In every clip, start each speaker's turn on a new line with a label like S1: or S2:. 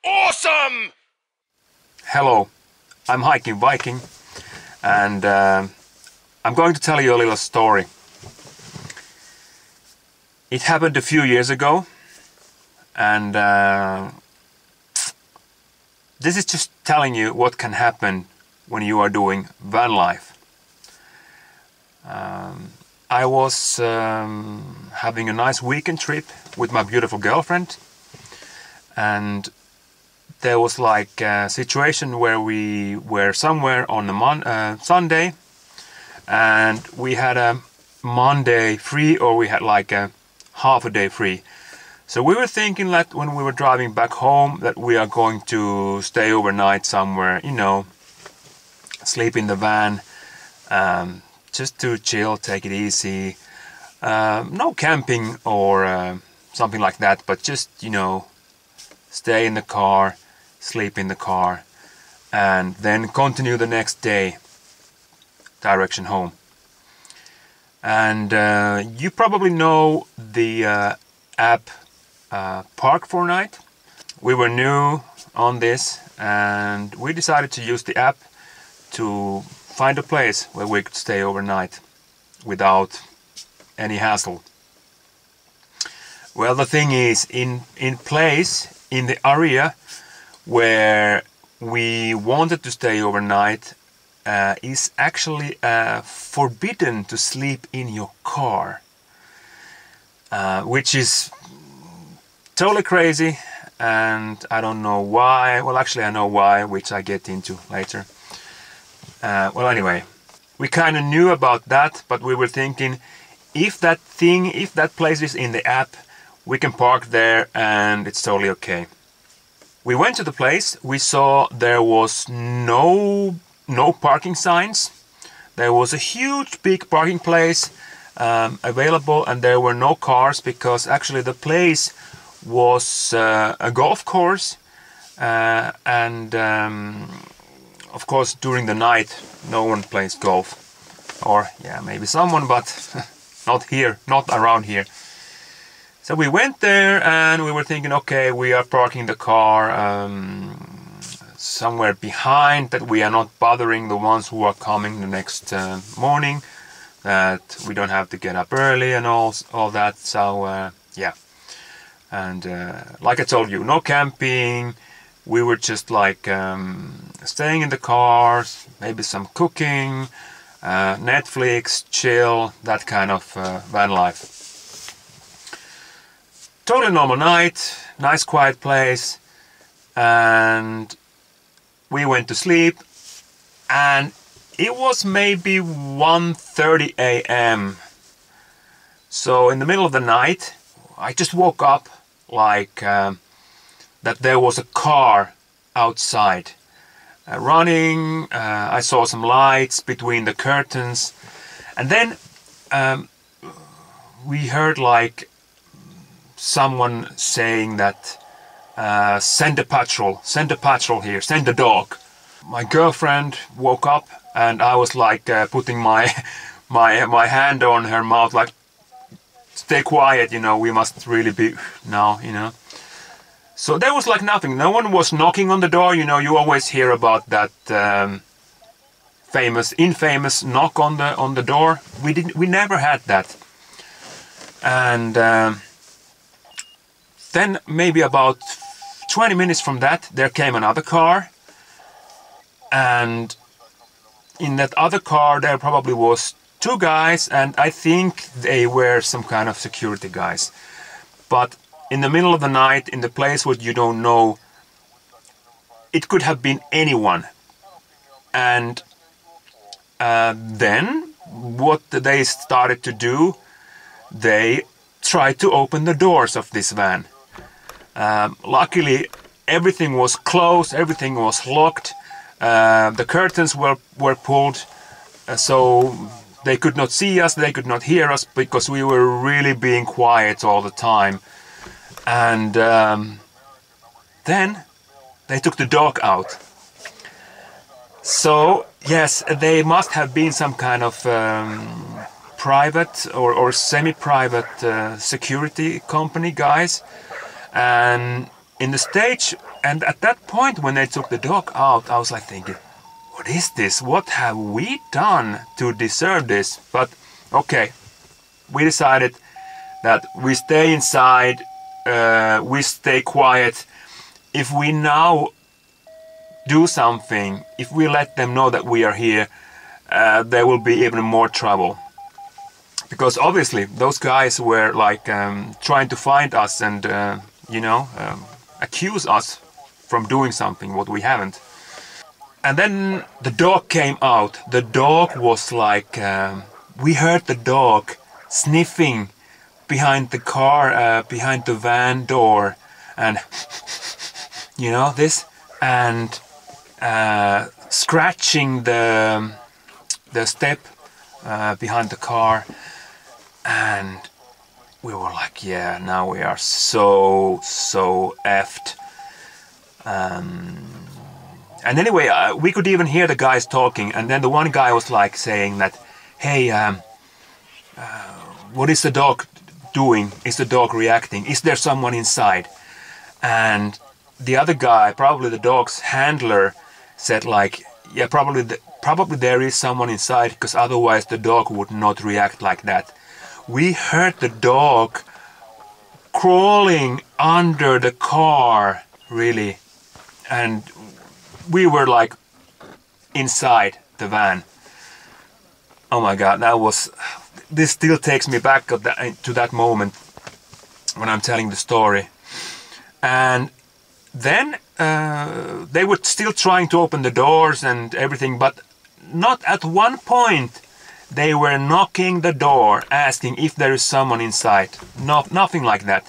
S1: Awesome!
S2: Hello, I'm Hiking Viking, and I'm going to tell you a little story. It happened a few years ago, and this is just telling you what can happen when you are doing van life. I was having a nice weekend trip with my beautiful girlfriend, and there was like a situation where we were somewhere on a Sunday, and we had a Monday free, or we had like a half a day free. So we were thinking that when we were driving back home that we are going to stay overnight somewhere, you know, sleep in the van, just to chill, take it easy. No camping or something like that, but just, you know, stay in the car, sleep in the car, and then continue the next day direction home. And you probably know the app Park4Night. We were new on this, and we decided to use the app to find a place where we could stay overnight without any hassle. Well, the thing is, in place in the area where we wanted to stay overnight is actually forbidden to sleep in your car, which is totally crazy, and I don't know why. Well, actually I know why, which I get into later. Well, anyway, we kind of knew about that, but we were thinking, if that place is in the app, we can park there and it's totally okay. We went to the place. We saw there was no parking signs. There was a huge big parking place available, and there were no cars, because actually the place was a golf course, and of course during the night no one plays golf, or yeah, maybe someone, but not here, not around here. So we went there and we were thinking, okay, we are parking the car somewhere behind, that we are not bothering the ones who are coming the next morning, that we don't have to get up early and all that. So yeah, and like I told you, no camping. We were just like staying in the cars, maybe some cooking, Netflix, chill, that kind of van life. Totally normal night, nice quiet place, and we went to sleep, and it was maybe 1:30 a.m. So in the middle of the night, I just woke up like that there was a car outside running. I saw some lights between the curtains, and then we heard like someone saying that send a patrol here, send a dog. My girlfriend woke up, and I was like putting my hand on her mouth, like, stay quiet, you know, we must really be now, you know. So there was like nothing. No one was knocking on the door. You know, you always hear about that infamous knock on the door. We never had that. And then maybe about 20 minutes from that, there came another car, and in that other car there probably was two guys, and I think they were some kind of security guys. But in the middle of the night, in the place where you don't know, it could have been anyone. And then what they started to do, they tried to open the doors of this van. Luckily everything was closed, everything was locked, the curtains were pulled, so they could not see us, they could not hear us, because we were really being quiet all the time. And then they took the dog out. So yes, they must have been some kind of private or semi-private security company guys, and in the stage. And at that point, when they took the dog out, I was like thinking, what is this? What have we done to deserve this? But okay, we decided that we stay inside, we stay quiet. If we now do something, if we let them know that we are here, there will be even more trouble. Because obviously those guys were like trying to find us and accuse us from doing something what we haven't. And then the dog came out. The dog was like, we heard the dog sniffing behind the car, behind the van door, and this, and scratching the step behind the car. And we were like, yeah, now we are so effed. And anyway, we could even hear the guys talking, and then the one guy was like saying that, hey, what is the dog doing? Is the dog reacting? Is there someone inside? And the other guy, probably the dog's handler, said like, yeah, probably there is someone inside, because otherwise the dog would not react like that. We heard the dog crawling under the car, really, and we were like inside the van. Oh my God, this still takes me back to that moment when I'm telling the story. And then they were still trying to open the doors and everything, but not at one point they were knocking the door, asking if there is someone inside. Nothing like that.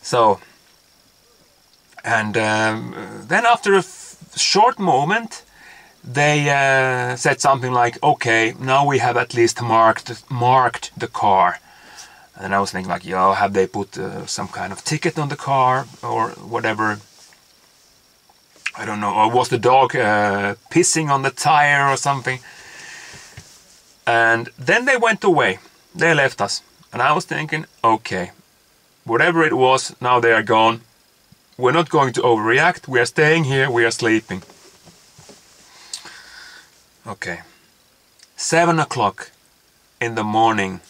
S2: So, and then after a short moment, they said something like, okay, now we have at least marked the car. And I was thinking like, yo, have they put some kind of ticket on the car or whatever? I don't know. Or was the dog pissing on the tire or something? And then they went away. They left us. And I was thinking, okay, whatever it was, now they are gone. We're not going to overreact. We are staying here. We are sleeping. Okay. 7 o'clock in the morning,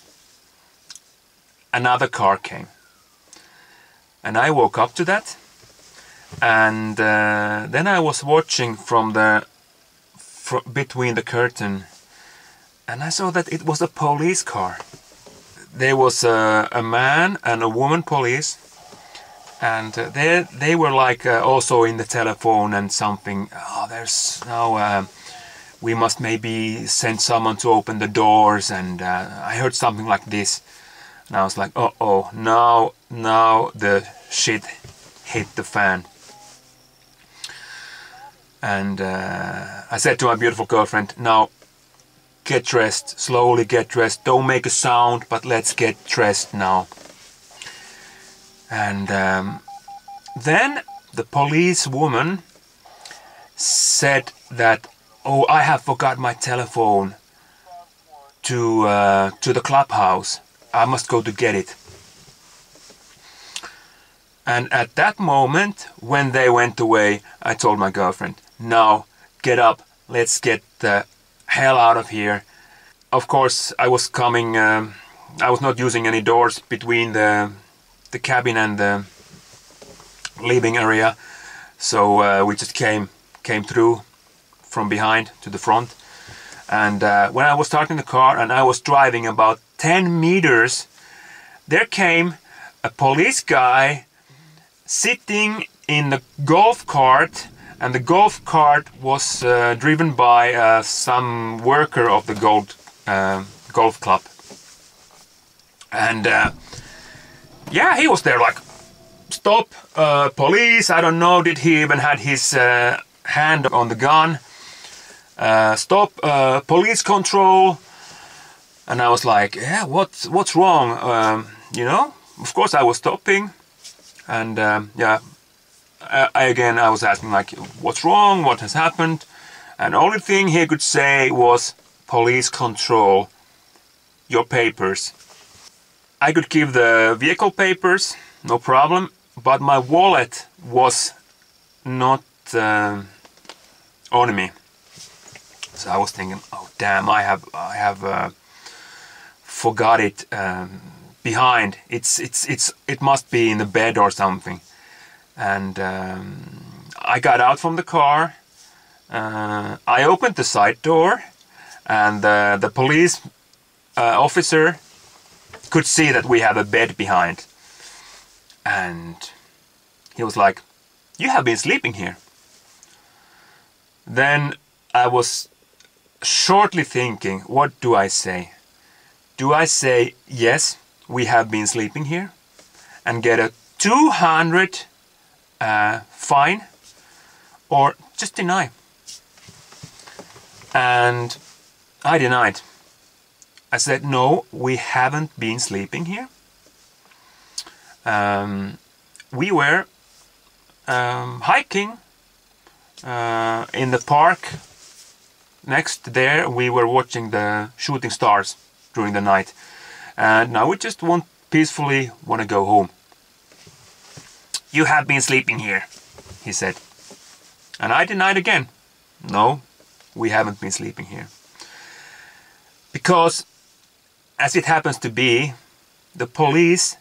S2: another car came. And I woke up to that. And then I was watching from between the curtain. And I saw that it was a police car. There was a man and a woman police. And they were like also in the telephone and something. Oh, there's now we must maybe send someone to open the doors. And I heard something like this. And I was like, oh, now the shit hit the fan. And I said to my beautiful girlfriend, now get dressed, slowly get dressed. Don't make a sound, but let's get dressed now. And then the police woman said that, oh, I have forgot my telephone to the clubhouse. I must go to get it. And at that moment, when they went away, I told my girlfriend, now get up, let's get the hell out of here. Of course, I was coming, I was not using any doors between the cabin and the living area, so we just came through from behind to the front. And when I was starting the car and I was driving about 10 meters, there came a police guy sitting in the golf cart, and the golf cart was driven by some worker of the golf club. And yeah, he was there like, stop, police. I don't know, did he even had his hand on the gun? Stop, police control. And I was like, yeah, what's wrong? You know, of course I was stopping. And yeah, I was asking like, what's wrong? What has happened? And the only thing he could say was police control. your papers. I could give the vehicle papers, no problem, but my wallet was not on me. So I was thinking, oh damn, I have forgot it behind. It must be in the bed or something. And I got out from the car. I opened the side door, and the police officer could see that we have a bed behind. And he was like, "You have been sleeping here." Then I was shortly thinking, what do I say? Do I say, yes, we have been sleeping here, and get a 200 fine, or just deny? And I denied. I said, no, we haven't been sleeping here. We were hiking in the park next there. We were watching the shooting stars during the night, and now we just peacefully want to go home. You have been sleeping here, he said. And I denied again. No, we haven't been sleeping here. Because, as it happens to be, the police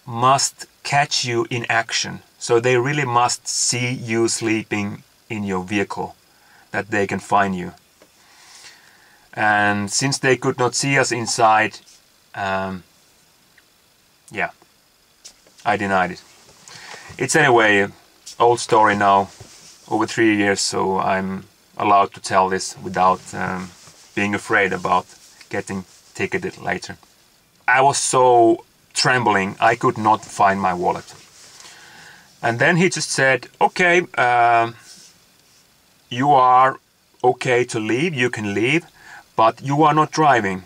S2: must catch you in action. So they really must see you sleeping in your vehicle, that they can fine you. And since they could not see us inside, yeah, I denied it. It's anyway old story now, over 3 years, so I'm allowed to tell this without being afraid about getting ticketed later. I was so trembling, I could not find my wallet. And then he just said, okay, you are okay to leave, you can leave, but you are not driving,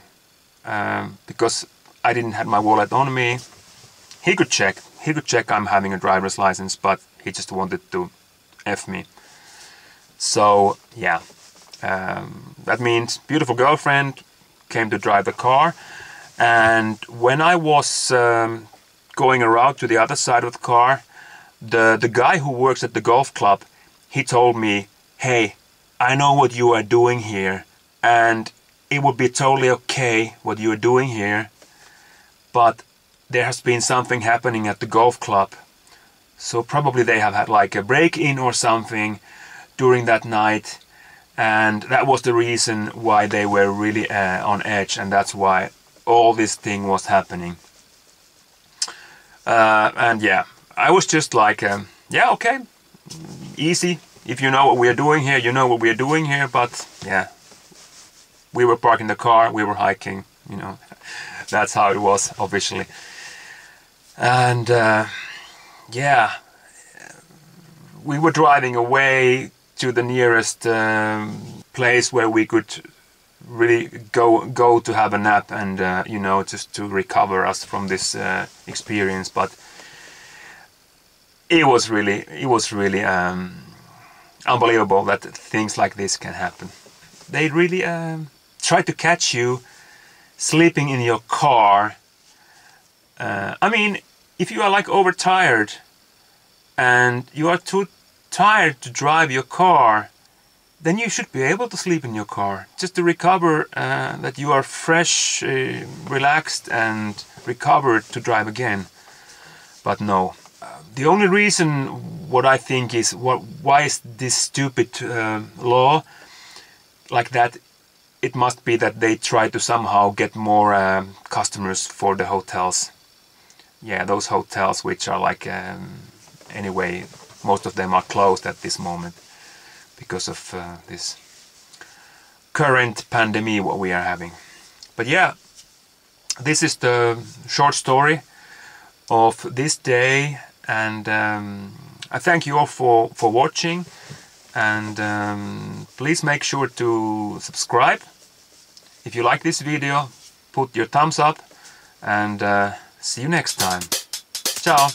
S2: because I didn't have my wallet on me. He could check I'm having a driver's license, but he just wanted to F me. So yeah, that means beautiful girlfriend came to drive the car. And when I was going around to the other side of the car, the guy who works at the golf club, he told me, hey, I know what you are doing here, and it would be totally okay what you are doing here, but there has been something happening at the golf club. So probably they have had like a break-in or something during that night, and that was the reason why they were really on edge, and that's why all this thing was happening. And yeah, I was just like, yeah, okay, easy. If you know what we are doing here, you know what we are doing here. But yeah, we were parking the car, we were hiking, you know, that's how it was officially. And yeah, we were driving away to the nearest place where we could really go to have a nap and you know, just to recover us from this experience. But it was really unbelievable that things like this can happen. They really try to catch you sleeping in your car. I mean, if you are like overtired and you are too tired to drive your car, then you should be able to sleep in your car, just to recover that you are fresh, relaxed and recovered to drive again. But no. The only reason what I think is why is this stupid law like that? It must be that they try to somehow get more customers for the hotels. Yeah, those hotels which are like anyway, most of them are closed at this moment because of this current pandemic what we are having. But yeah, this is the short story of this day, and I thank you all for watching, and please make sure to subscribe. If you like this video, put your thumbs up, and see you next time. Ciao!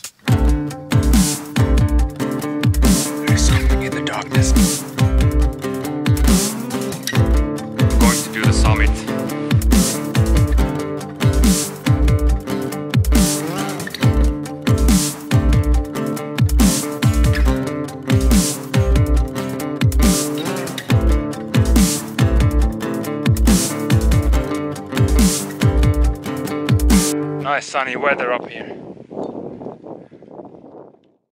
S2: There's something in the darkness. I'm going to do the summit. Nice sunny weather up here.